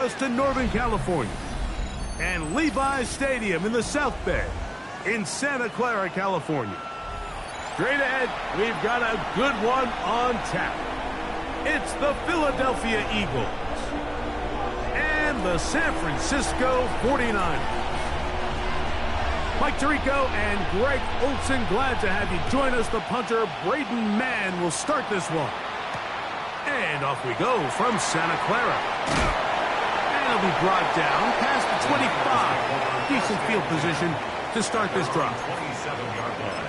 us to Northern California and Levi's Stadium in the South Bay in Santa Clara, California. Straight ahead, we've got a good one on tap. It's the Philadelphia Eagles and the San Francisco 49ers. Mike Tirico and Greg Olson, glad to have you join us. The punter, Braden Mann, will start this one. And off we go from Santa Clara. And it'll be brought down past the 25. Decent field position to start this drive. 27-yard line.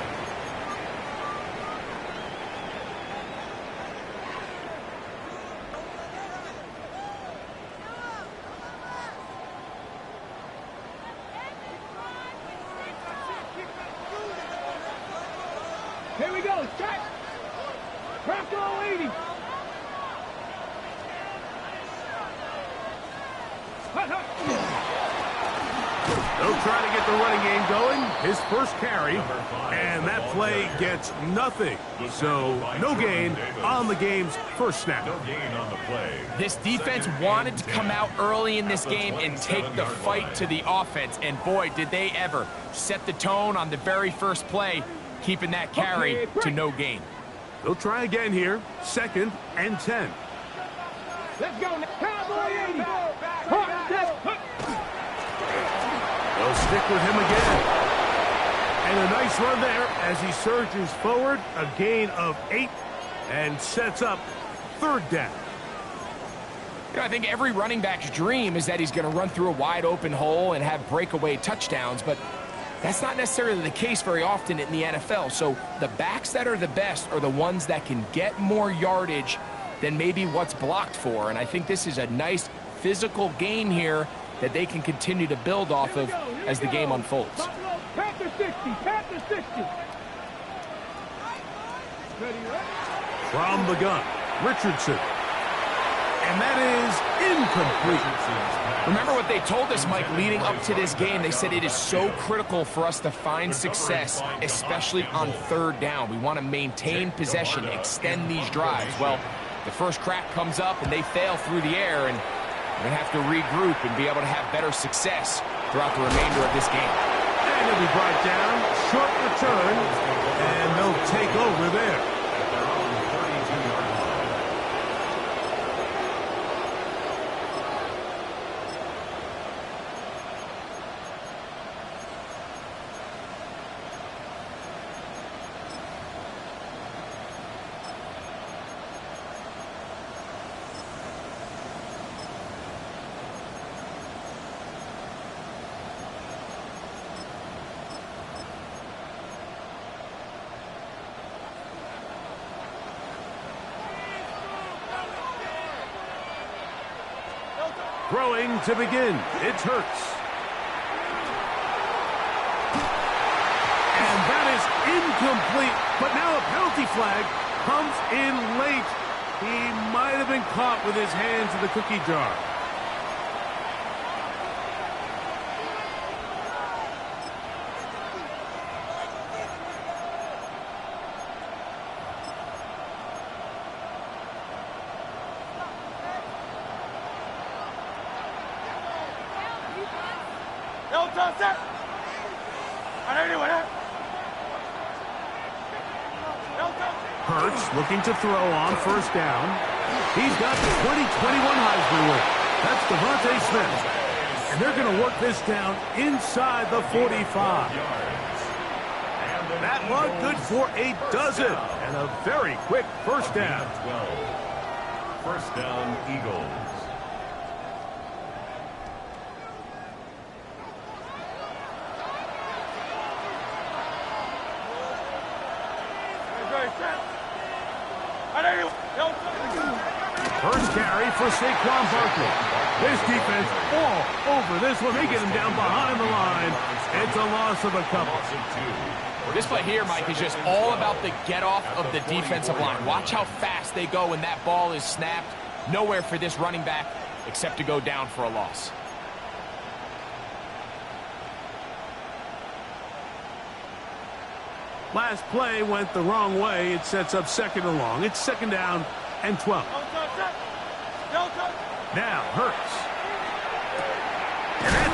Here we go, check. Crack roll 80. They'll try to get the running game going. His first carry, and that play gets nothing. So no gain on the game's first snap. No gain on the play. This defense wanted to come out early in this game and take the fight to the offense, and boy, did they ever. Set the tone on the very first play, keeping that carry to no gain. They'll try again here, 2nd and 10. Let's go now. Cowboy 80. They'll stick with him again. And a nice run there as he surges forward. A gain of 8 and sets up 3rd down. You know, I think every running back's dream is that he's going to run through a wide open hole and have breakaway touchdowns, but that's not necessarily the case very often in the NFL. So the backs that are the best are the ones that can get more yardage than maybe what's blocked for. And I think this is a nice physical gain here that they can continue to build off of as the game unfolds. Panther 60, Panther 60. From the gun, Richardson. And that is incomplete. Remember what they told us, Mike, leading up to this game. They said it is so critical for us to find success, especially on 3rd down. We want to maintain possession, extend these drives. Well, the first crack comes up and they fail through the air, and we're going to have to regroup and be able to have better success throughout the remainder of this game. And it'll be brought down, short return, and they'll take over there. Throwing to begin. It's Hurts. And that is incomplete. But now a penalty flag comes in late. He might have been caught with his hands in the cookie jar. Hurts looking to throw on 1st down. He's got the 2021 Heisman winner. That's Devontae Smith. And they're going to work this down inside the 45. That one good for a dozen. And a very quick 1st down. 1st down, Eagles. First carry for Saquon Barkley. This defense all over this one. They get him down behind the line. It's a loss of a couple. This play here, Mike, is just all about the get-off of the defensive line. Watch how fast they go when that ball is snapped. Nowhere for this running back except to go down for a loss. Last play went the wrong way. It sets up 2nd and long. It's 2nd down and 12. Now Hurts.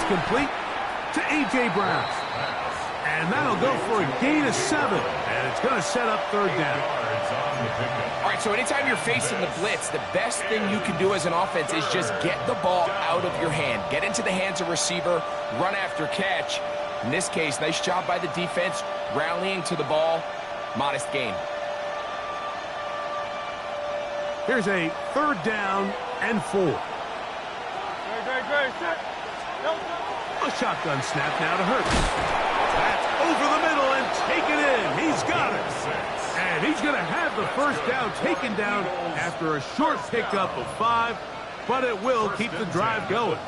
complete to A.J. Brown. And that'll go for a gain of 7. And it's going to set up third down. All right, so anytime you're facing the blitz, the best thing you can do as an offense is just get the ball out of your hand. Get into the hands of receiver, run after catch. In this case, nice job by the defense, rallying to the ball. Modest gain. Here's a third down and 4. A shotgun snap now to Hurts. That's over the middle and taken in. He's got it. And he's going to have the first down taken down after a short pickup of 5, but it will keep the drive going.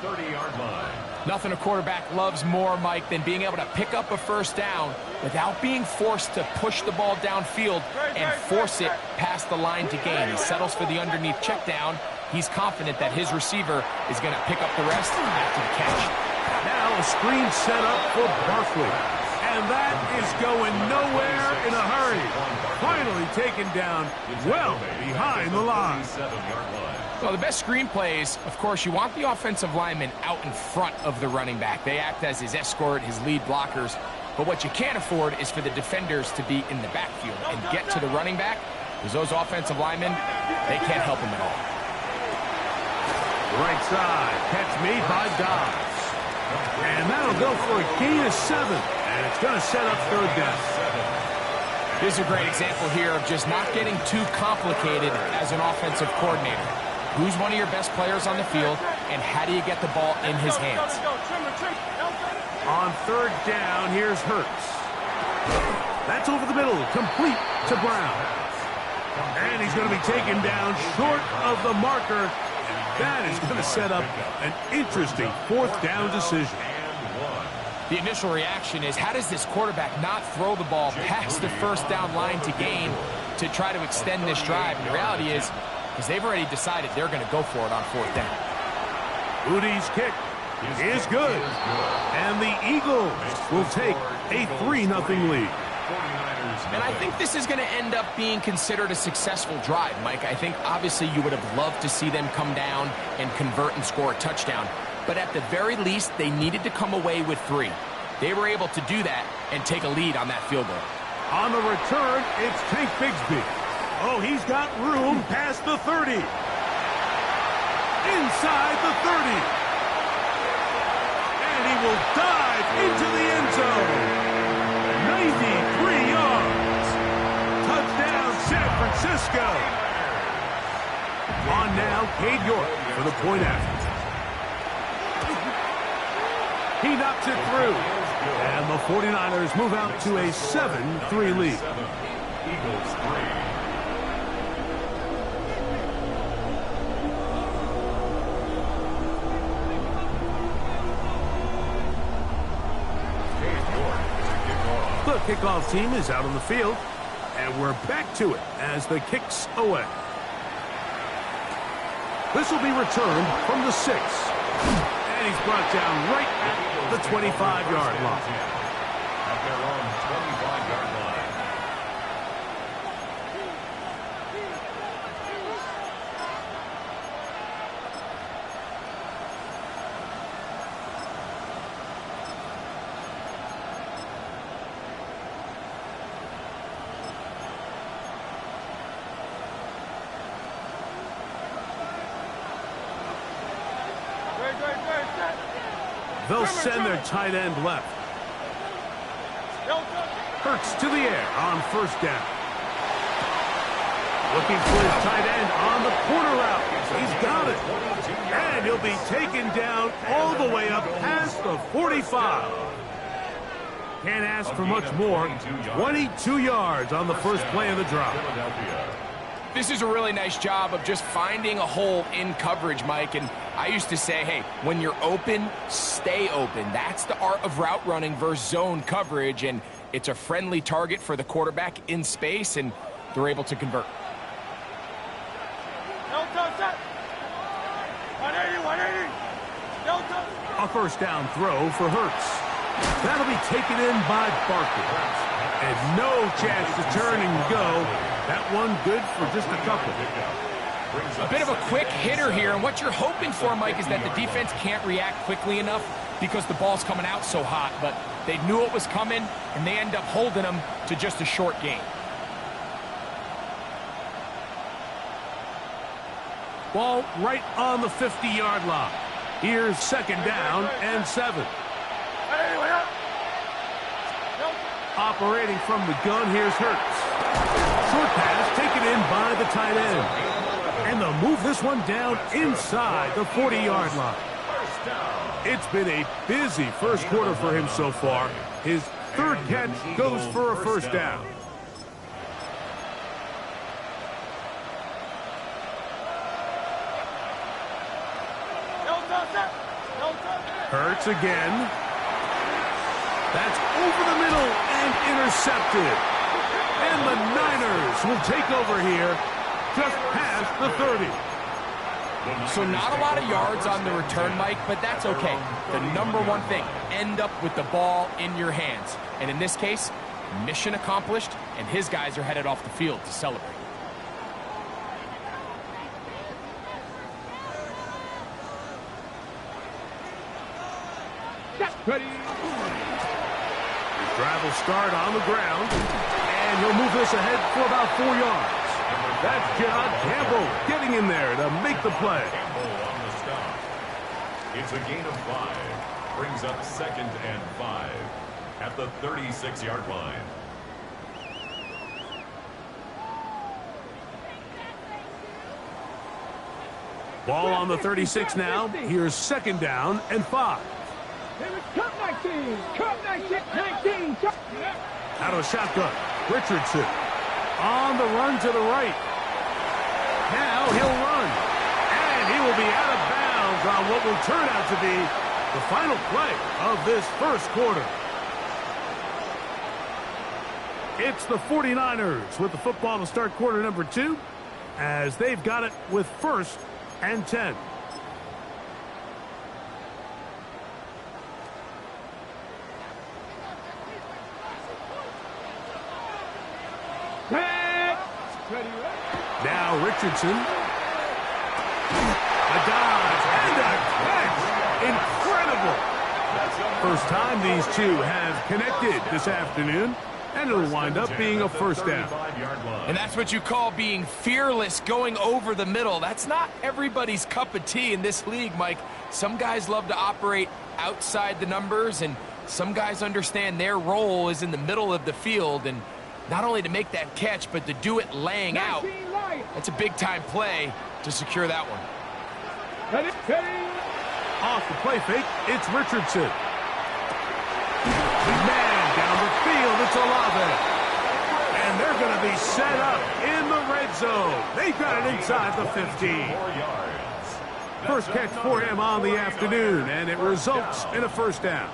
Nothing a quarterback loves more, Mike, than being able to pick up a first down without being forced to push the ball downfield and force it past the line to gain. He settles for the underneath check down. He's confident that his receiver is going to pick up the rest after the catch. Now a screen set up for Barkley. And that is going nowhere in a hurry. Finally taken down well behind the line. Well, the best screen plays, of course, you want the offensive lineman out in front of the running back. They act as his escort, his lead blockers. But what you can't afford is for the defenders to be in the backfield and get to the running back, because those offensive linemen, they can't help him at all. Right side, catch made by Dobbs. And that'll go for a gain of 7. And it's going to set up third down. This is a great example here of just not getting too complicated as an offensive coordinator. Who's one of your best players on the field, and how do you get the ball in his hands? On third down, here's Hurts. That's over the middle, complete to Brown. And he's going to be taken down short of the marker. That is going to set up an interesting fourth down decision. The initial reaction is, how does this quarterback not throw the ball past the first down line to gain to try to extend this drive? And the reality is, because they've already decided they're going to go for it on fourth down. Udy's kick is good. And the Eagles will take a 3-0 lead. And I think this is going to end up being considered a successful drive, Mike. I think obviously you would have loved to see them come down and convert and score a touchdown. But at the very least, they needed to come away with 3. They were able to do that and take a lead on that field goal. On the return, it's Tank Bigsby. Oh, he's got room past the 30. Inside the 30. And he will dive into the end zone. 93 yards. Touchdown, San Francisco. On now, Cade York for the point after. He knocks it through. And the 49ers move out to a 7-3 lead. Eagles 3. The kickoff team is out on the field, and we're back to it as the kick's away. This will be returned from the 6. And he's brought down right at the 25-yard line. At their own 25-yard line. They'll send their tight end left. Hurts to the air on first down. Looking for his tight end on the corner route. He's got it. And he'll be taken down all the way up past the 45. Can't ask for much more. 22 yards on the first play of the drive. This is a really nice job of just finding a hole in coverage, Mike. And I used to say, hey, when you're open, stay open. That's the art of route running versus zone coverage. And it's a friendly target for the quarterback in space, and they're able to convert. 180. A first down throw for Hurts. That'll be taken in by Barkley. And no chance to turn and go. That one good for just a couple. A bit of a quick hitter here, and what you're hoping for, Mike, is that the defense can't react quickly enough because the ball's coming out so hot, but they knew it was coming, and they end up holding them to just a short gain. Ball right on the 50-yard line. Here's 2nd down and 7. Operating from the gun, here's Hurts. Short pass taken in by the tight end. And they'll move this one down inside the 40-yard line. It's been a busy first quarter for him so far. His 3rd catch goes for a first down. Hurts again. That's over the middle and intercepted. And the Niners will take over here just past the 30. So not a lot of yards on the return, Mike, but that's okay. The number one thing, end up with the ball in your hands. And in this case, mission accomplished, and his guys are headed off the field to celebrate. Ready. His drive will start on the ground, and he'll move this ahead for about 4 yards. That's John Campbell getting in there to make the play. Campbell on the stop. It's a gain of 5. Brings up 2nd and 5 at the 36-yard line. Ball on the 36 now. Here's 2nd down and 5. Cup 19! Cup 19! Out of shotgun. Richardson on the run to the right. Now he'll run. And he will be out of bounds on what will turn out to be the final play of this first quarter. It's the 49ers with the football to start quarter number 2, as they've got it with 1st and 10. Now Richardson. A dodge and a catch. Incredible. First time these two have connected this afternoon, and it'll wind up being a first down. And that's what you call being fearless, going over the middle. That's not everybody's cup of tea in this league, Mike. Some guys love to operate outside the numbers, and some guys understand their role is in the middle of the field, and not only to make that catch, but to do it laying out. That's a big-time play to secure that one. Off the play fake, it's Richardson. Big man down the field, it's Olave. And they're going to be set up in the red zone. They've got it inside the 15. First catch for him on the afternoon, and it results in a first down.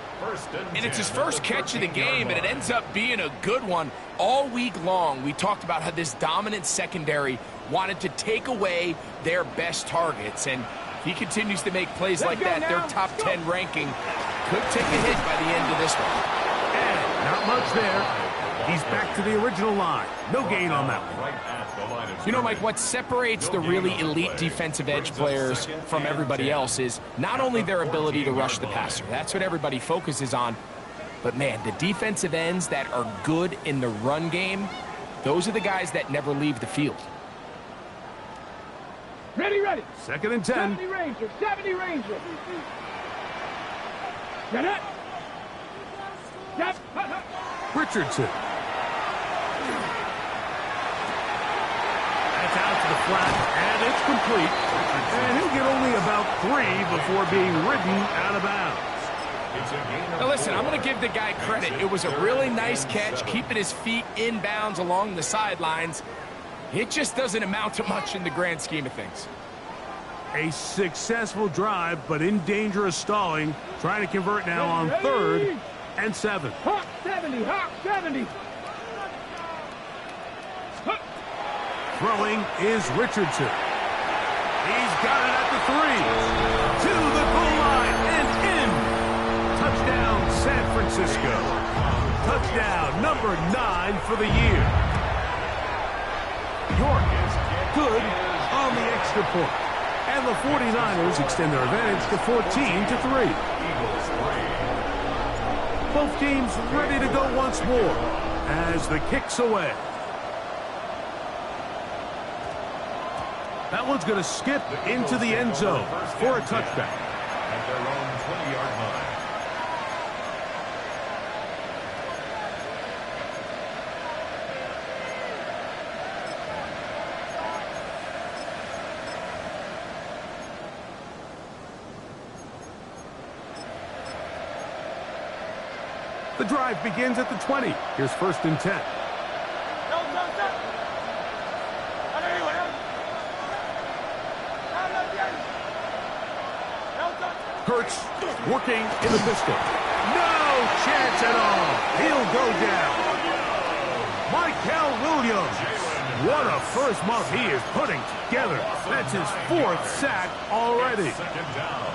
And it's his first catch of the game, and it ends up being a good one. All week long, we talked about how this dominant secondary wanted to take away their best targets, and if he continues to make plays like that, their top 10 ranking could take a hit by the end of this one. And not much there. He's back to the original line. No gain on that one. You know, Mike, what separates the really elite defensive edge players from everybody else is not only their ability to rush the passer. That's what everybody focuses on. But, man, the defensive ends that are good in the run game, those are the guys that never leave the field. Ready. 2nd and 10. 70 Rangers. Get it. Yep. Richardson. That's out to the flat, and it's complete. And he'll get only about 3 before being ridden out of bounds. Now listen, I'm going to give the guy credit. It was a really nice catch, keeping his feet in bounds along the sidelines. It just doesn't amount to much in the grand scheme of things. A successful drive, but in danger of stalling. Trying to convert now on 3rd and 7. Hawk 70. Throwing is Richardson. He's got it at the 3. To the goal line and in. Touchdown, San Francisco. Touchdown number 9 for the year. York is good on the extra extra point. And the 49ers extend their advantage to 14-3. Eagles 3. Both teams ready to go once more as the kick's away. That one's going to skip into the end zone for a touchback. At their own 20-yard line. The drive begins at the 20. Here's 1st and 10. Hurts working in the pistol. No chance at all. He'll go down. Michael Williams. What a first month he is putting together. That's his 4th sack already.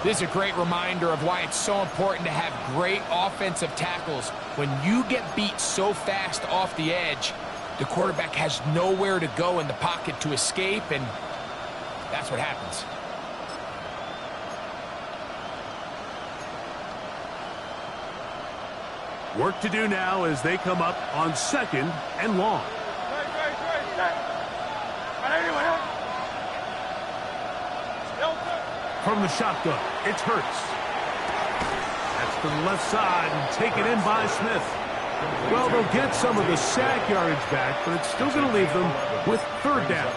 This is a great reminder of why it's so important to have great offensive tackles. When you get beat so fast off the edge, the quarterback has nowhere to go in the pocket to escape, and that's what happens. Work to do now as they come up on 2nd and long. From the shotgun, it's Hurts. That's to the left side and taken in by Smith. Well, they'll get some of the sack yardage back, but it's still going to leave them with 3rd down.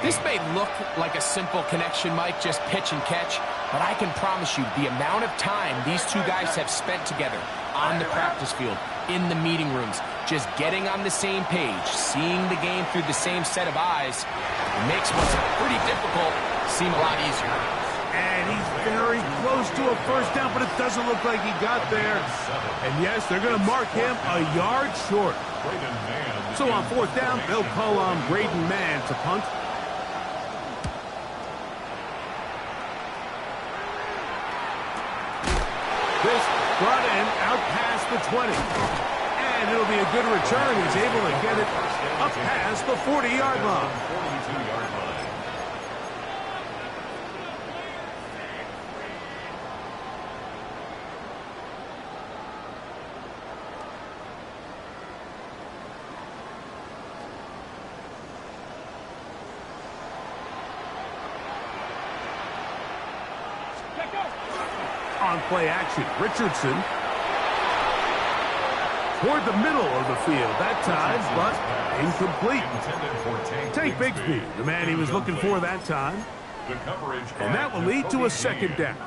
This may look like a simple connection, Mike, just pitch and catch, but I can promise you the amount of time these two guys have spent together on the practice field, in the meeting rooms, just getting on the same page, seeing the game through the same set of eyes, makes what's pretty difficult seem a lot easier. And he's very close to a 1st down, but it doesn't look like he got there. And yes, they're going to mark him a yard short. So on 4th down, they'll call on Braden Mann to punt. This brought in out past the 20. And it'll be a good return. He's able to get it up past the 40-yard line. 42-yard line. On play action, Richardson toward the middle of the field that time, but incomplete. Tank Bigsby, the man he was looking for that time. And that will lead to a 2nd down.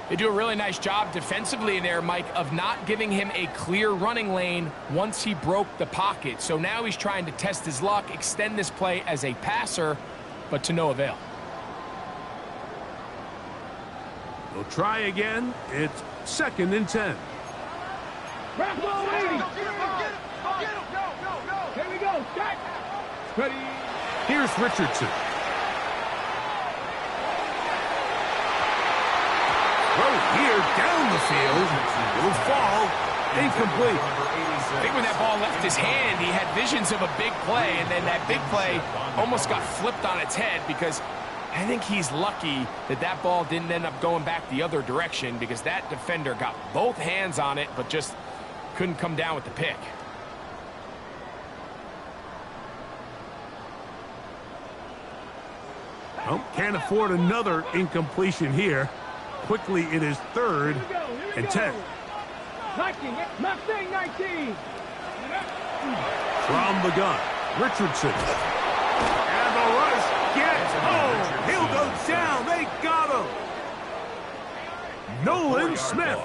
They do a really nice job defensively there, Mike, of not giving him a clear running lane once he broke the pocket. So now he's trying to test his luck, extend this play as a passer, but to no avail. They'll try again. It's 2nd and 10. Here we go. Start. Ready. Here's Richardson. Throw here down the field. It'll fall. Incomplete. I think when that ball left his hand, he had visions of a big play, and then that big play almost got flipped on its head because I think he's lucky that that ball didn't end up going back the other direction because that defender got both hands on it but just couldn't come down with the pick. Oh, can't afford another incompletion here. Quickly, it is 3rd and 10. 19. 19. From the gun, Richardson. And the rush gets home. He'll go down. They got him. Nolan Smith.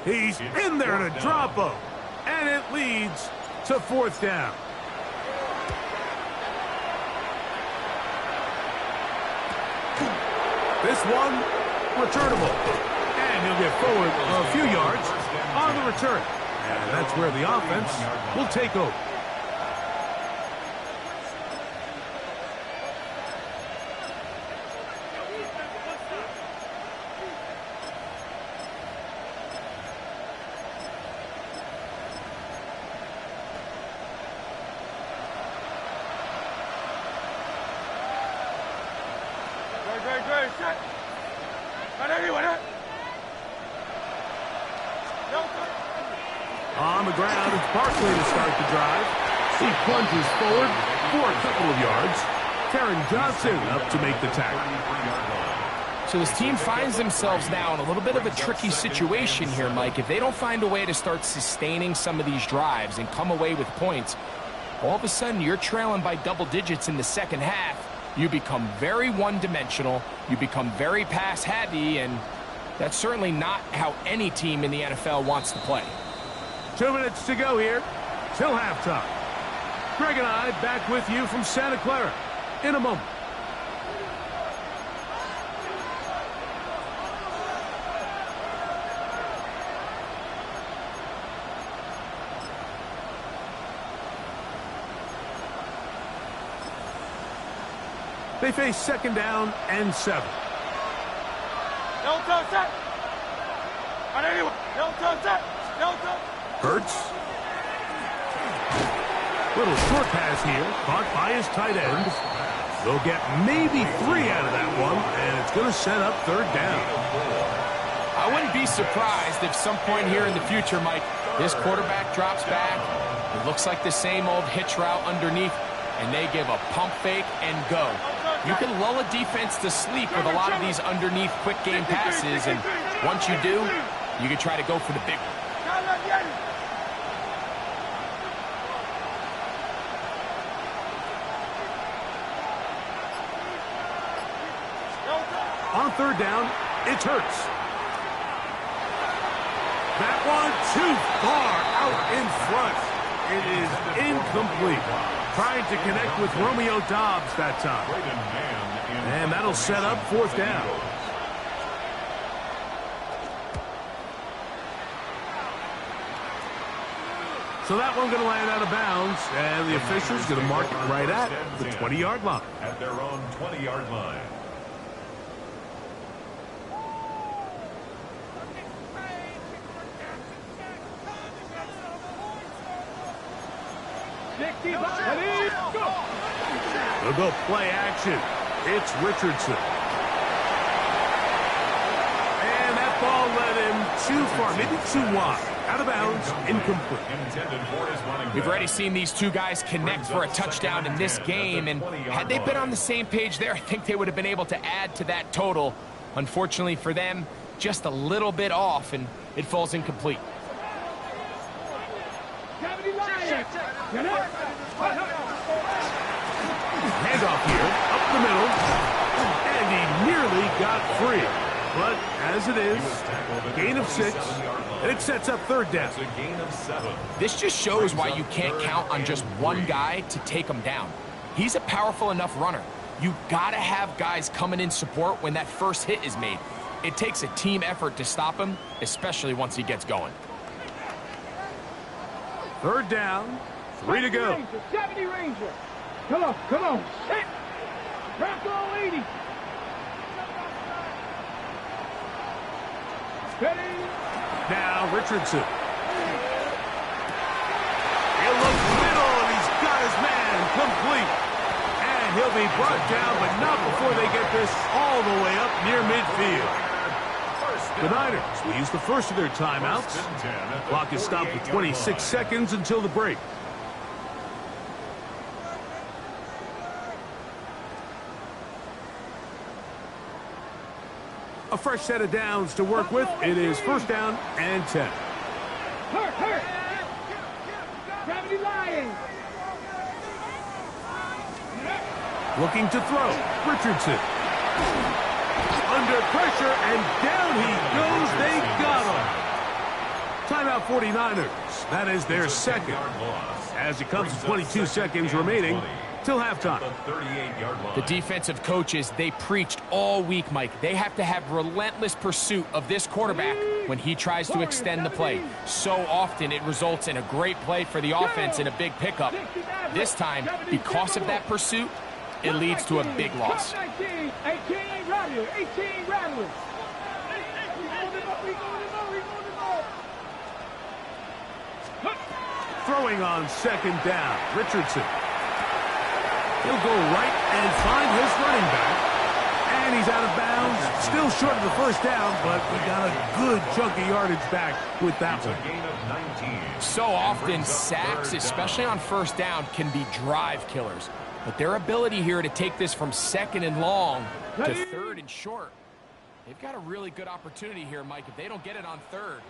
He's in there to drop him. And it leads to 4th down. This one, returnable. And he'll get forward a few yards on the return. And that's where the offense will take over. on the ground. It's Barkley to start the drive. He plunges forward for a couple of yards. Karen Johnson up to make the tackle. So this team finds themselves now in a little bit of a tricky situation here, Mike. If they don't find a way to start sustaining some of these drives and come away with points, all of a sudden you're trailing by double digits in the second half. You become very one-dimensional. You become very pass-heavy, and that's certainly not how any team in the NFL wants to play. 2 minutes to go here till halftime. Greg and I back with you from Santa Clara in a moment. They face second down and 7. Hurts. Little short pass here, caught by his tight end. They'll get maybe 3 out of that one, and it's going to set up third down. I wouldn't be surprised if some point here in the future, Mike, this quarterback drops back. It looks like the same old hitch route underneath, and they give a pump fake and go. You can lull a defense to sleep with a lot of these underneath quick game passes, and once you do, you can try to go for the big one. On third down, it's Hurts. That one too far out in front. It is incomplete. Trying to connect with Romeo Doubs that time. And that'll set up fourth down. So that one going to land out of bounds, and the official's going to mark it right at the 20-yard line. At their own 20-yard line. They'll go play action. It's Richardson. And that ball led him too far, maybe too wide. Out of bounds, incomplete. We've already seen these two guys connect for a touchdown in this game, and had they been on the same page there, I think they would have been able to add to that total. Unfortunately for them, just a little bit off, and it falls incomplete. Handoff here, up the middle, and he nearly got free. But as it is, gain of 6, and it sets up third down. This just shows why you can't count on just one guy to take him down. He's a powerful enough runner. You gotta have guys coming in support when that first hit is made. It takes a team effort to stop him, especially once he gets going. Third down, 3 to go. 70 Ranger. Come on. Hit. Bronco 80. Steady. Now Richardson. He'll look middle, and he's got his man complete. And he'll be brought down, but not before they get this all the way up near midfield. The Niners will use the first of their timeouts. Clock is stopped with 26 seconds until the break. A fresh set of downs to work with. It is first down and 10. Hurt. Gravity Lions. Looking to throw. Richardson. Under pressure, and down he goes. They got him. Timeout 49ers. That is their second. As it comes to 22 seconds remaining till halftime. The defensive coaches, they preached all week, Mike. They have to have relentless pursuit of this quarterback when he tries to extend the play. So often it results in a great play for the offense and a big pickup. This time, because of that pursuit, it leads to a big loss. 18 Rattlers. 18 Rattlers. Throwing on second down. Richardson. He'll go right and find his running back. And he's out of bounds. Still short of the first down, but we got a good chunk of yardage back with that It's one. a gain of 19. So often, sacks, especially on first down, can be drive killers. But their ability here to take this from second and long to third and short, they've got a really good opportunity here, Mike. If they don't get it on third,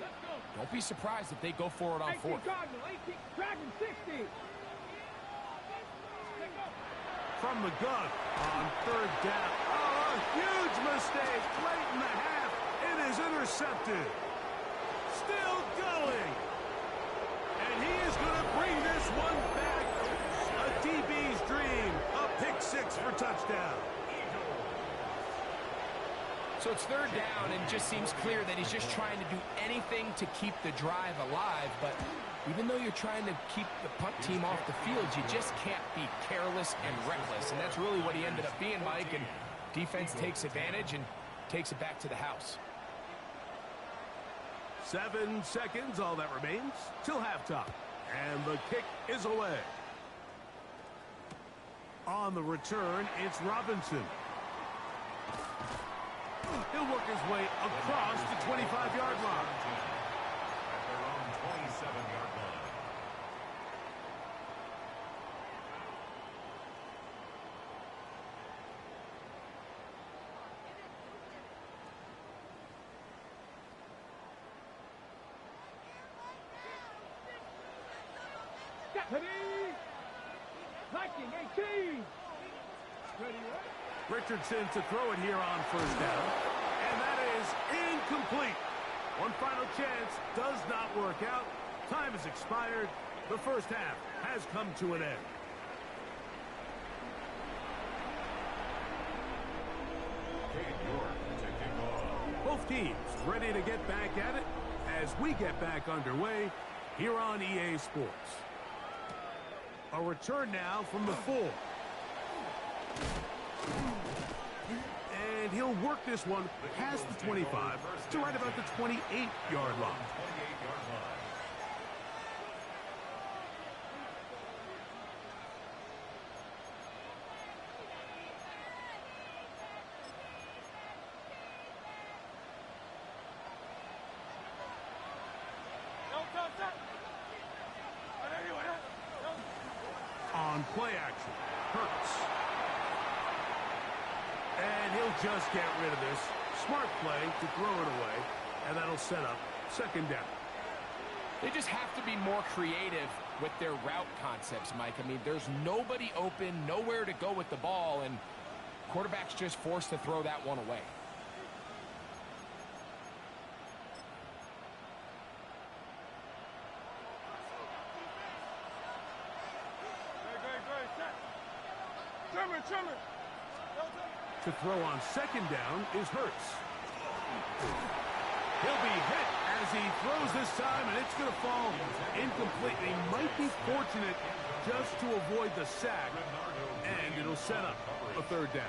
don't be surprised if they go for it on fourth. From the gun on third down. Oh, a huge mistake late in the half. It is intercepted. Still going. And he is going to bring this one back. A DB's dream. A pick six for touchdown. So it's third down, and it just seems clear that he's just trying to do anything to keep the drive alive. But even though you're trying to keep the punt team off the field, you just can't be careless and reckless. And that's really what he ended up being, Mike. And defense takes advantage and takes it back to the house. 7 seconds, all that remains, till halftime. And the kick is away. On the return, it's Robinson. He'll work his way across the 25-yard line. At their own 27-yard line. Richardson to throw it here on first down. And that is incomplete. One final chance does not work out. Time has expired. The first half has come to an end. Both teams ready to get back at it as we get back underway here on EA Sports. A return now from the 4. And he'll work this one past the 25 to right about the 28-yard line. On play action, Hurts. And he'll just get rid of this. Smart play to throw it away, and that'll set up second down. They just have to be more creative with their route concepts, Mike. I mean, there's nobody open, nowhere to go with the ball, and quarterback's just forced to throw that one away. To throw on second down is Hurts. He'll be hit as he throws this time, and it's going to fall incomplete. He might be fortunate just to avoid the sack, and it'll set up a third down.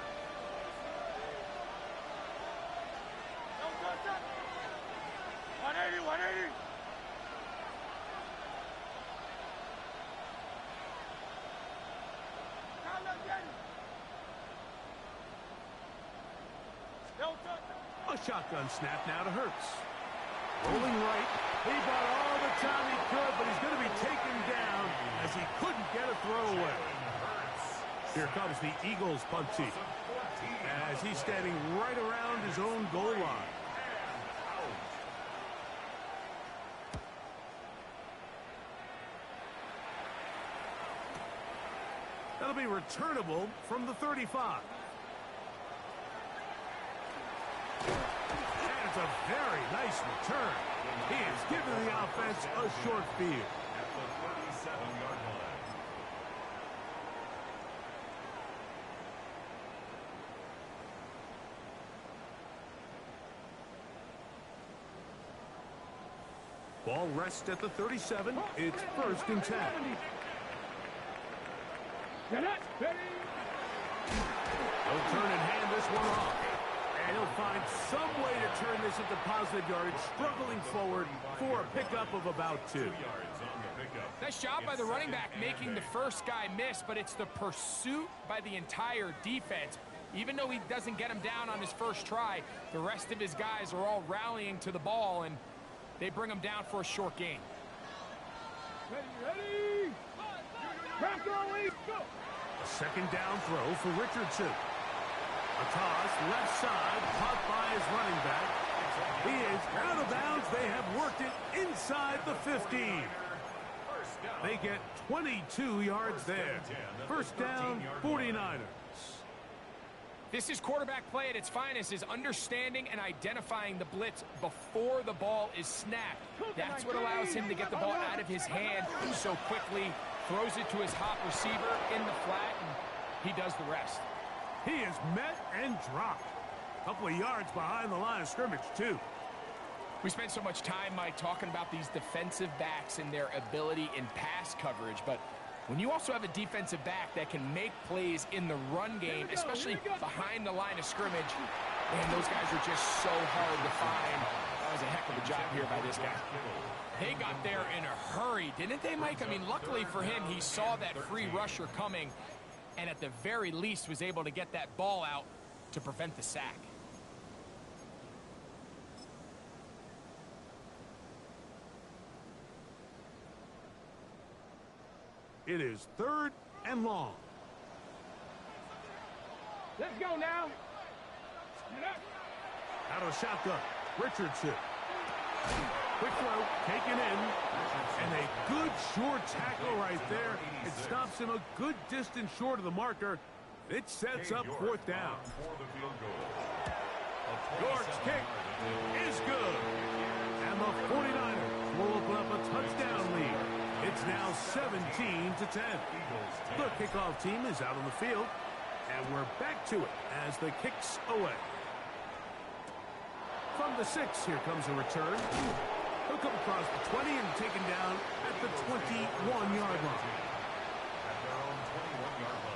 A shotgun snap now to Hurts. Rolling right. He bought all the time he could, but he's going to be taken down as he couldn't get a throw away. Here comes the Eagles punt team as he's standing right around his own goal line. That'll be returnable from the 35. And it's a very nice return. He has given the offense a short field. At the 37-yard line. Ball rests at the 37. It's first and 10. He'll turn and hand this one off. And he'll find some way to turn this into positive yardage, struggling forward for a pickup of about 2. 2 yards on the pickup. Nice job by the running back making the first guy miss, but it's the pursuit by the entire defense. Even though he doesn't get him down on his first try, the rest of his guys are all rallying to the ball, and they bring him down for a short gain. Ready? Crack going, go! A second down throw for Richardson. A toss left side, caught by his running back. He is out of bounds. They have worked it inside the 15. They get 22 yards there. First down, 49ers. This is quarterback play at its finest, is understanding and identifying the blitz before the ball is snapped. That's what allows him to get the ball out of his hand so quickly, throws it to his hot receiver in the flat, and he does the rest. He is met and dropped. A couple of yards behind the line of scrimmage, too. We spent so much time, Mike, talking about these defensive backs and their ability in pass coverage, but when you also have a defensive back that can make plays in the run game, especially behind the line of scrimmage, man, those guys are just so hard to find. That was a heck of a job here by this guy. They got there in a hurry, didn't they, Mike? I mean, luckily for him, he saw that free rusher coming, and at the very least was able to get that ball out to prevent the sack. It is 3rd and long. Let's go now. Out of shotgun, Richardson. Quick throw, taken in, and a good short tackle right there. It stops him a good distance short of the marker. It sets up 4th down. York's kick is good. And the 49ers will open up a touchdown lead. It's now 17-10. The kickoff team is out on the field, and we're back to it as the kick's away. From the 6, here comes a return. He'll come across the 20 and taken down at the 21-yard line. At their own 21-yard line.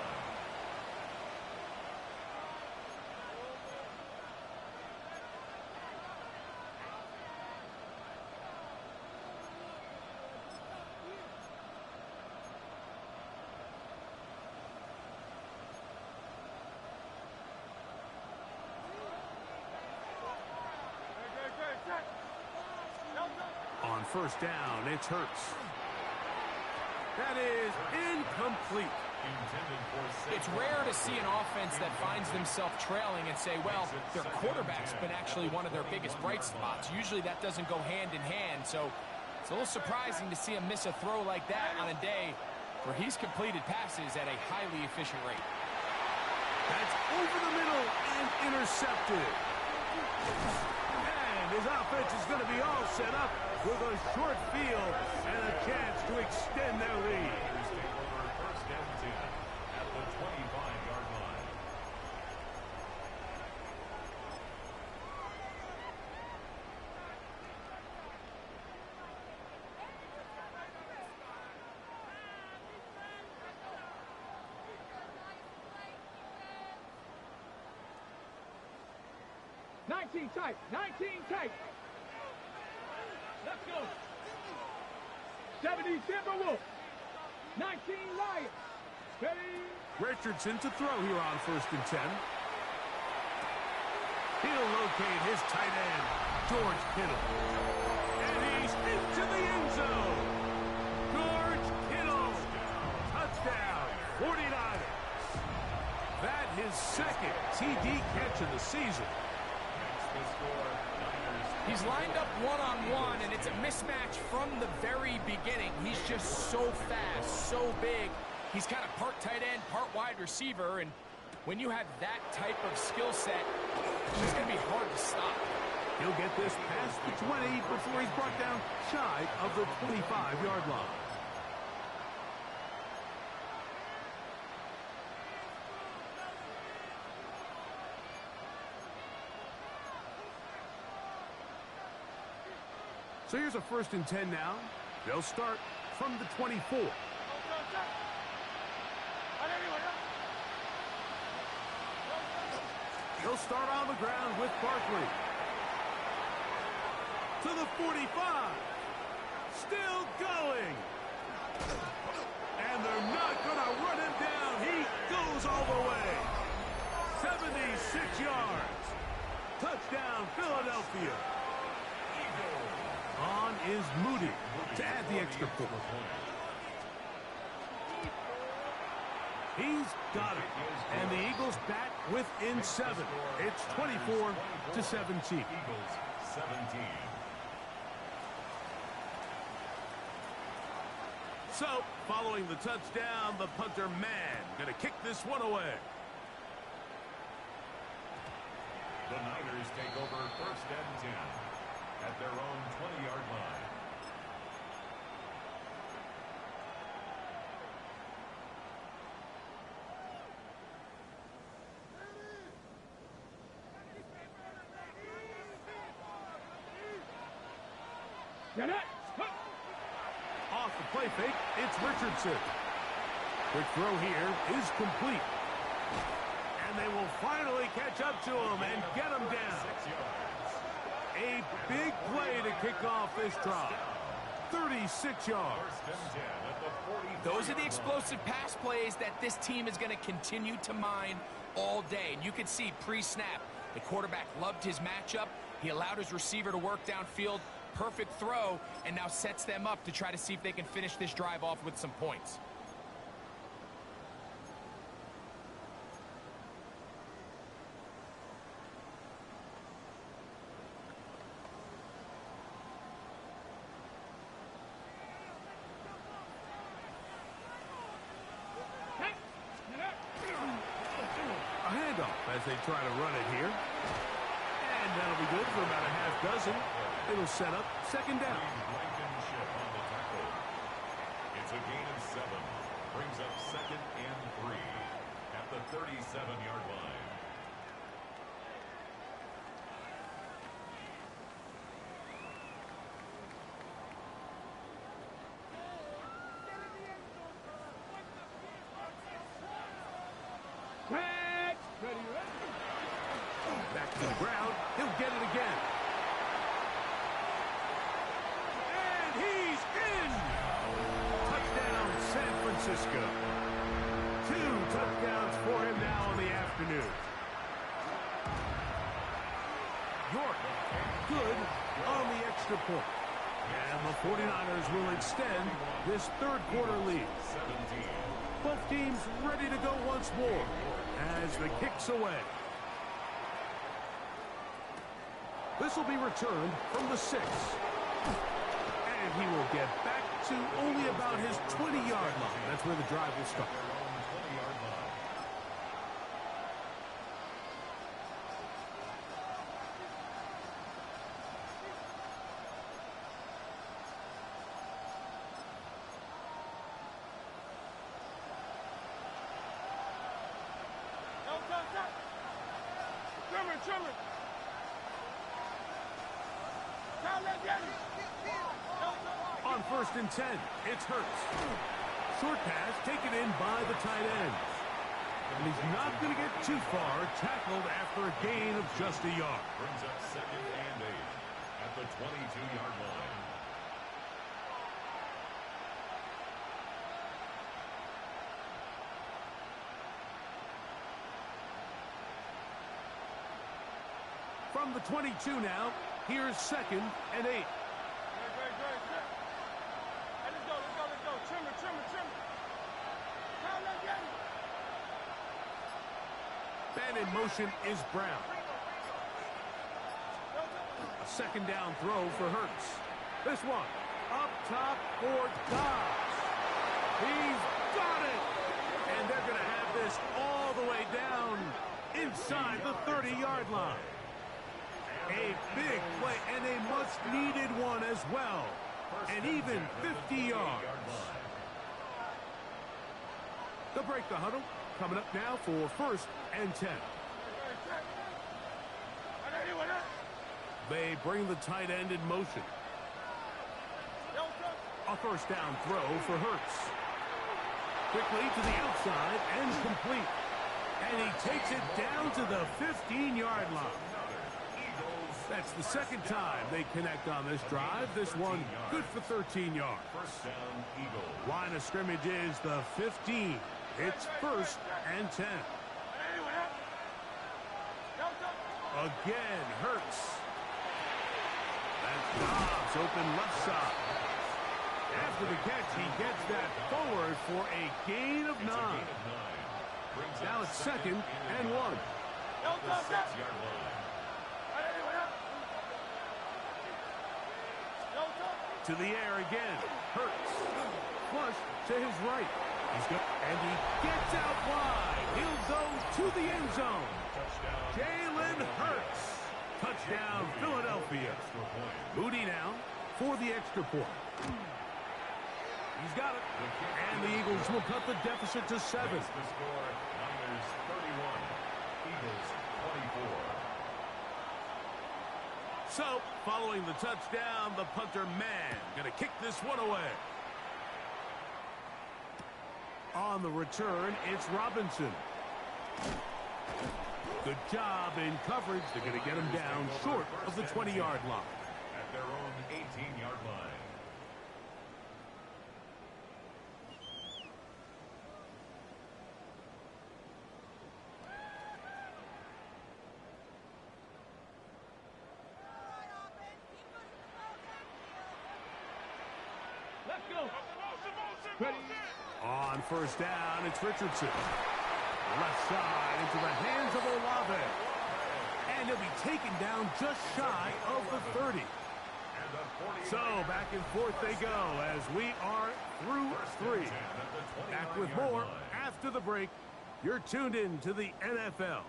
On first down, it's Hurts. That is incomplete. It's rare to see an offense that finds themselves trailing and say, well, their quarterback's been actually one of their biggest bright spots. Usually that doesn't go hand in hand, so it's a little surprising to see him miss a throw like that on a day where he's completed passes at a highly efficient rate. That's over the middle and intercepted. And his offense is going to be all set up with a short field and a chance to extend their lead. First down 10 at the 25-yard line. Nineteen tight. Let's go. 70 Timberwolves. 19 Lions. Ready? Richardson to throw here on 1st and 10. He'll locate his tight end, George Kittle. And he's into the end zone. George Kittle. Touchdown, 49ers. That his 2nd TD catch of the season. The score, Niners. He's lined up one-on-one, and it's a mismatch from the very beginning. He's just so fast, so big. He's kind of part tight end, part wide receiver, and when you have that type of skill set, he's going to be hard to stop. He'll get this past the 20 before he's brought down shy of the 25-yard line. So here's a 1st and 10 now. They'll start from the 24. He'll start on the ground with Barkley. To the 45. Still going. And they're not going to run him down. He goes all the way. 76 yards. Touchdown, Philadelphia. On is Moody to add the extra point. He's got it. And the Eagles back within 7. It's 24-17. Eagles 17. So, following the touchdown, the punter man going to kick this one away. The Niners take over 1st and 10 at their own 20-yard line. Get it! Off the play fake, it's Richardson. Quick throw here is complete. And they will finally catch up to him and get him down. 6 yards. A big play to kick off this drive. 36 yards. 1st and 10 at the 40. Those are the explosive pass plays that this team is going to continue to mine all day. And you can see pre-snap, the quarterback loved his matchup. He allowed his receiver to work downfield. Perfect throw, and now sets them up to try to see if they can finish this drive off with some points. A handoff as they try to run it here. And that'll be good for about a half dozen. It'll set up 2nd down. Blankenship on the tackle. It's a gain of 7. Brings up 2nd and 3 at the 37-yard line. Back to the ground. He'll get it again. And he's in! Touchdown, San Francisco. 2 touchdowns for him now in the afternoon. York, good on the extra point. And the 49ers will extend this 3rd quarter lead. 17. Both teams ready to go once more as the kick's away. This will be returned from the 6. And he will get back to only about his 20-yard line. That's where the drive will start. Their own 20-yard line. Trimmer. On 1st and 10, it's Hurts. Short pass taken in by the tight end. And he's not going to get too far, tackled after a gain of just a yard. Brings up 2nd and 8 at the 22-yard line. From the 22 now, here's 2nd and 8. Let's go. Trimmer. Man in motion is Brown. A 2nd down throw for Hurts. This one, up top for Dobbs. He's got it! And they're going to have this all the way down inside the 30-yard line. A big play and a much-needed one as well. And even 50 yards. They'll break the huddle. Coming up now for 1st and 10. They bring the tight end in motion. A 1st down throw for Hurts. Quickly to the outside and complete. And he takes it down to the 15-yard line. That's the 2nd time they connect on this drive. This one good for 13 yards. 1st down, Eagles. Line of scrimmage is the 15. It's 1st and 10. Again, Hurts. That's Dobbs, open left side. After the catch, he gets that forward for a gain of 9. Now it's 2nd and 1. The 6-yard line. To the air again. Hurts. Flush to his right. And he gets out wide. He'll go to the end zone. Jalen Hurts. Touchdown, Philadelphia. Moody now for the extra point. He's got it. And the Eagles will cut the deficit to 7. The score, Niners 31, Eagles 24. So, following the touchdown, the punter man going to kick this one away. On the return, it's Robinson. Good job in coverage. They're going to get him down short of the 20-yard line. At their own 18-yard line. Let's go. Ready. On first down, it's Richardson. Left side into the hands of Olave. And he'll be taken down just shy of the 30. So back and forth they go as we are through 3. Back with more after the break. You're tuned in to the NFL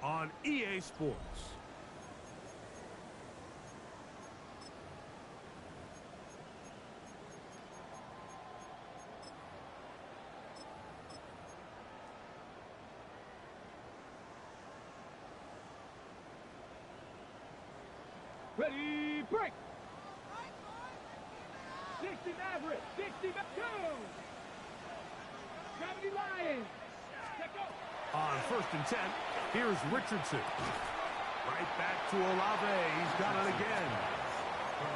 on EA Sports. Ready, break. 60 Maverick, 60 2. 70 Lions. Let's go. On first and 10, here's Richardson. Right back to Olave. He's got it again.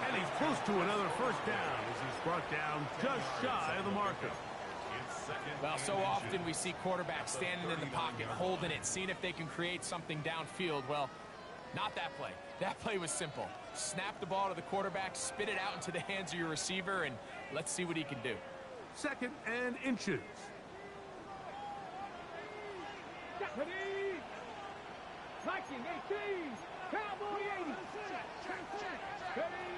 And he's close to another first down as he's brought down just shy of the marker. Well, so often we see quarterbacks standing in the pocket, holding it, seeing if they can create something downfield. Well, not that play. That play was simple. Snap the ball to the quarterback, spit it out into the hands of your receiver, and let's see what he can do. 2nd and inches. Ready. Viking 18. Cowboy 80. Ready.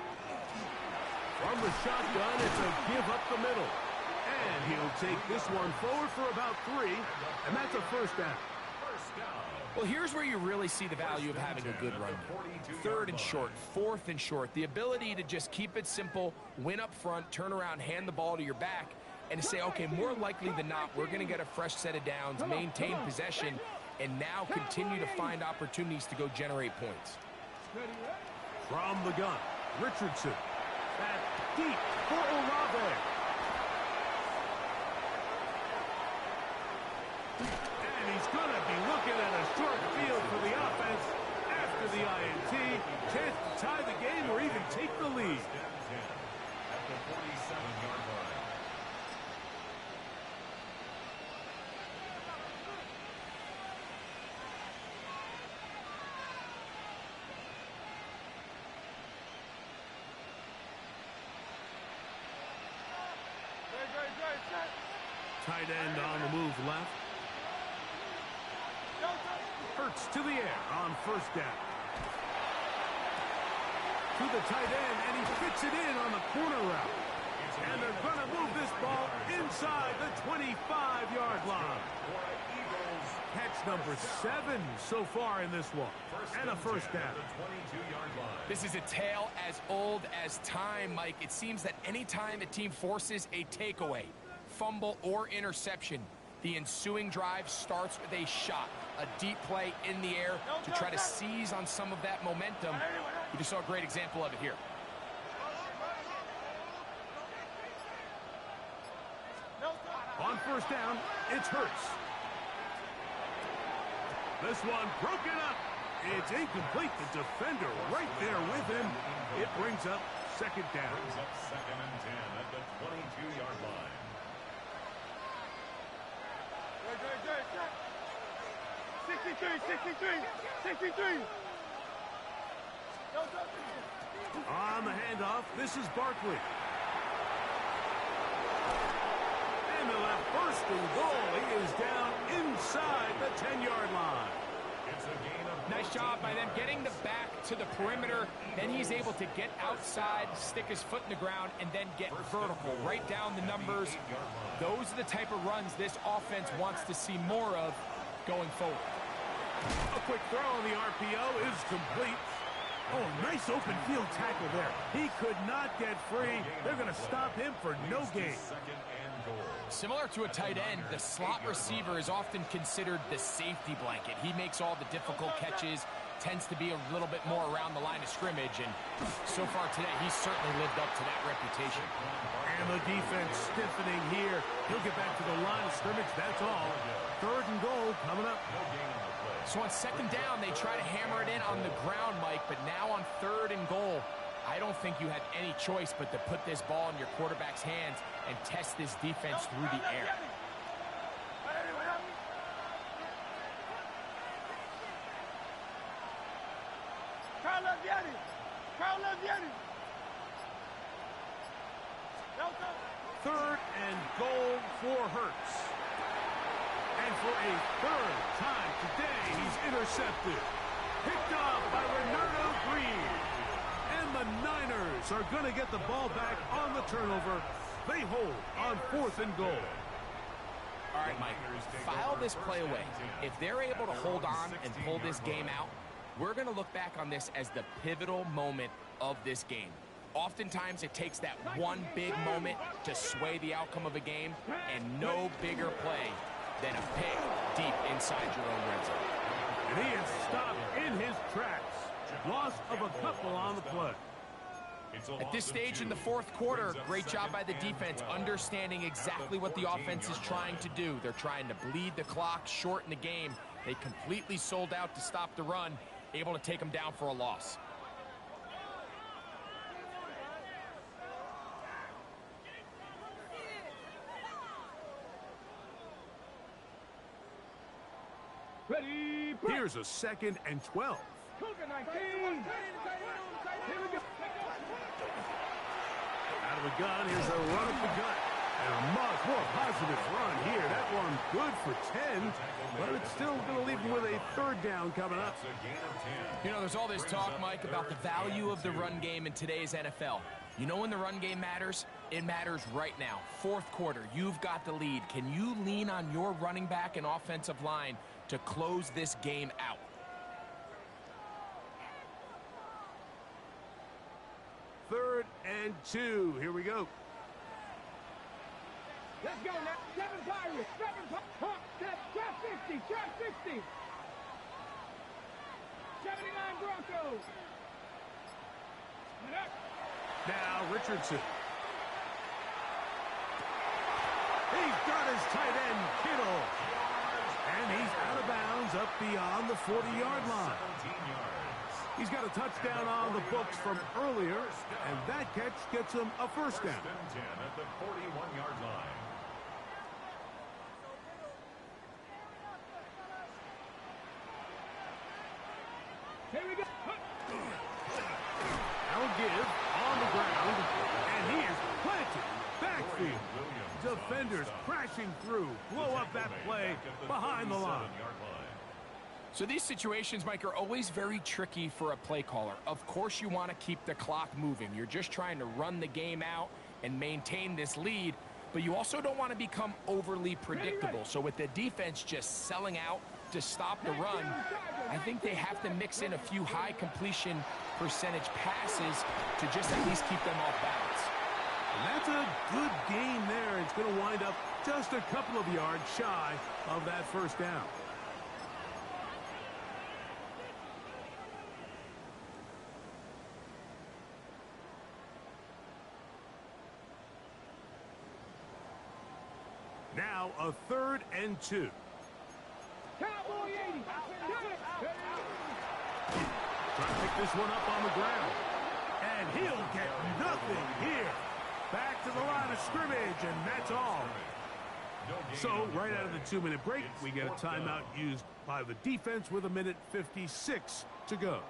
From the shotgun, it's a give up the middle. And he'll take this one forward for about 3, and that's a first down. Well, here's where you really see the value of having a good run game. 3rd and short, 4th and short. The ability to just keep it simple, win up front, turn around, hand the ball to your back, and to say, okay, more likely than not, we're going to get a fresh set of downs, maintain possession, and now continue to find opportunities to go generate points. From the gun, Richardson. Back deep for Olave. And he's going to be looking at a short field for the offense after the INT. Chance to tie the game or even take the lead. At the 47-yard line. Tight end on the move left. Hurts to the air on first down. To the tight end, and he fits it in on the corner route. And they're going to move this ball inside the 25-yard line. Catch number 7 so far in this one. And a first down. This is a tale as old as time, Mike. It seems that anytime a team forces a takeaway, fumble, or interception, the ensuing drive starts with a shot, a deep play in the air to try to seize on some of that momentum. You just saw a great example of it here. On first down, it's Hurts. This one broken up. It's incomplete. The defender right there with him. It brings up second down. Brings up 2nd and 10 at the 22-yard line. 63. On the handoff, this is Barkley. And they'll have first and goal. He is down inside the 10-yard line. It's a gain of Nice job by them getting the back to the perimeter. Then he's able to get outside, stick his foot in the ground, and then get vertical. Right down the numbers. Those are the type of runs this offense wants to see more of going forward. A quick throw on the RPO is complete. Oh, nice open field tackle there. He could not get free. They're going to stop him for no gain. second and goal. Similar to a tight end, the slot receiver is often considered the safety blanket. He makes all the difficult catches, tends to be a little bit more around the line of scrimmage, and so far today, he's certainly lived up to that reputation. And the defense stiffening here. He'll get back to the line of scrimmage, that's all. Third and goal coming up. No gain on the play. So on second down, they try to hammer it in on the ground, Mike, but now on third and goal, I don't think you had any choice but to put this ball in your quarterback's hands and test this defense through the air. Third and goal for Hurts. And for a third time today, he's intercepted. Picked off by Renardo Green. And the Niners are going to get the ball back on the turnover. They hold on fourth and goal. All right, Mike, file this play away. If they're able to hold on and pull this game out, we're going to look back on this as the pivotal moment of this game. Oftentimes, it takes that one big moment to sway the outcome of a game, and no bigger play than a pick deep inside your own red zone. And he is stopped in his tracks. Loss of a couple on the play. At this stage in the fourth quarter, great job by the defense, understanding exactly what the offense is trying to do. They're trying to bleed the clock, shorten the game. They completely sold out to stop the run, able to take them down for a loss. Ready, Here's a second and 12. Cougar 19. Here we go. Out of the gun, here's a run up the gut. And a much more positive run here. That one good for 10, but it's still going to leave him with a third down coming up. It's a gain of 10. You know, there's all this talk, Mike, about the value of the run game in today's NFL. You know when the run game matters? It matters right now. Fourth quarter, you've got the lead. Can you lean on your running back and offensive line to close this game out? Third and 2. Here we go. Let's go now. 7 Pirates. 7 Pirates. Trap 50. Trap 50. 79 Broncos. Now Richardson. He's got his tight end, Kittle. And he's out of bounds up beyond the 40-yard line. 17 yards. He's got a touchdown on the books from earlier, and that catch gets him a first down. First and 10 at the 41-yard line. Here we go. Now give on the ground, and he is planted backfield. Defenders crashing through, blow up that play behind the line. So these situations, Mike, are always very tricky for a play caller. Of course you want to keep the clock moving. You're just trying to run the game out and maintain this lead, but you also don't want to become overly predictable. So with the defense just selling out to stop the run, I think they have to mix in a few high completion percentage passes to just at least keep them off balance. And that's a good game there. It's going to wind up just a couple of yards shy of that first down. Now a third and 2. Cowboy 80. Trying to pick this one up on the ground. And he'll get nothing here. Back to the line of scrimmage, and that's all. So right out of the 2-minute break, we get a timeout used by the defense with 1:56 to go.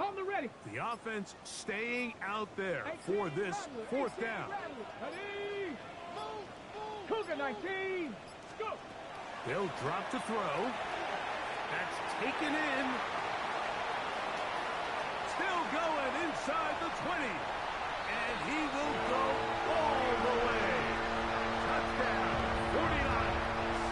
On the ready. The offense staying out there for this fourth down. Ready. Cougar 19. Go. They'll drop to throw. That's taken in. Still going inside the 20. And he will go all the way. Touchdown, 49ers.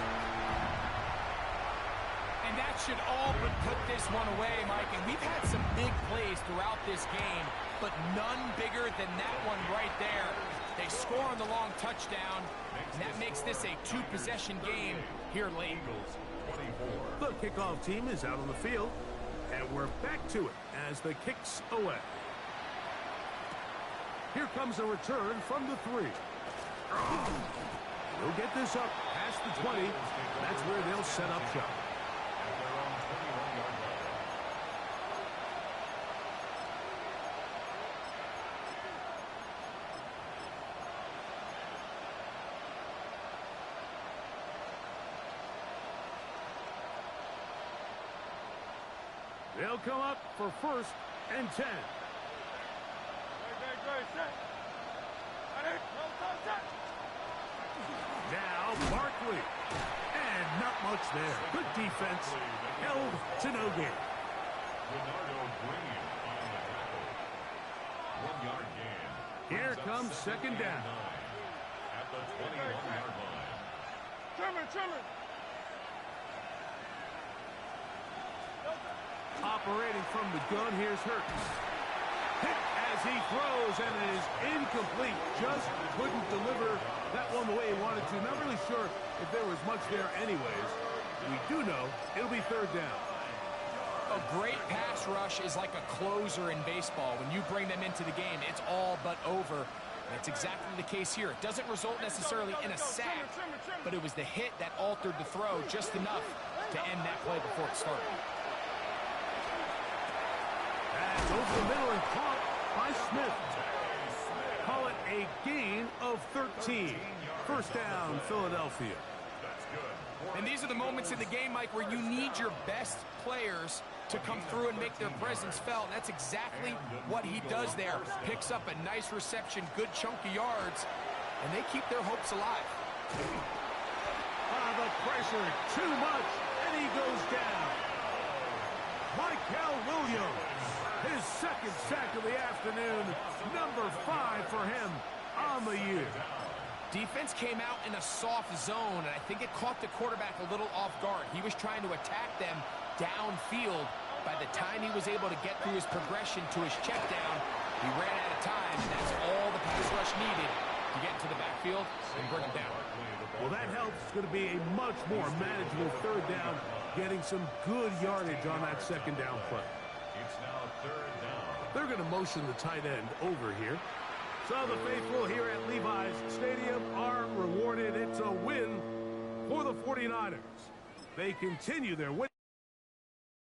And that should all but put this one away, Mike. And we've had some big plays throughout this game, but none bigger than that one right there. They score on the long touchdown, and that makes this a two-possession game here late. The kickoff team is out on the field, and we're back to it as the kick's away. Here comes a return from the 3. They'll get this up past the 20. That's where they'll set up shop. They'll come up for 1st and 10. Now Barkley. And not much there. Good defense. Held to no gain. Here comes 2nd down. At the 21-yard line. Trimmer. Operating from the gun, here's Hurts. Hit as he throws, and it is incomplete. Just couldn't deliver that one the way he wanted to. Not really sure if there was much there anyways. We do know it'll be 3rd down. A great pass rush is like a closer in baseball. When you bring them into the game, it's all but over. And that's exactly the case here. It doesn't result necessarily in a sack, but it was the hit that altered the throw just enough to end that play before it started. That's over the middle and caught by Smith. Call it a gain of 13. 1st down, Philadelphia. And these are the moments in the game, Mike, where you need your best players to come through and make their presence felt. And that's exactly what he does there. Picks up a nice reception, good chunk of yards, and they keep their hopes alive. The pressure, too much, and he goes down. Nfgl Williams, his 2nd sack of the afternoon, number 5 for him on the year. Defense came out in a soft zone, and I think it caught the quarterback a little off guard. He was trying to attack them downfield. By the time he was able to get through his progression to his check down, he ran out of time, and that's all the pass rush needed to get into the backfield and bring him down. Well, that helps. It's going to be a much more manageable 3rd down, getting some good yardage on that 2nd down play. It's now 3rd down. They're going to motion the tight end over here. So the faithful here at Levi's Stadium are rewarded. It's a win for the 49ers. They continue their win.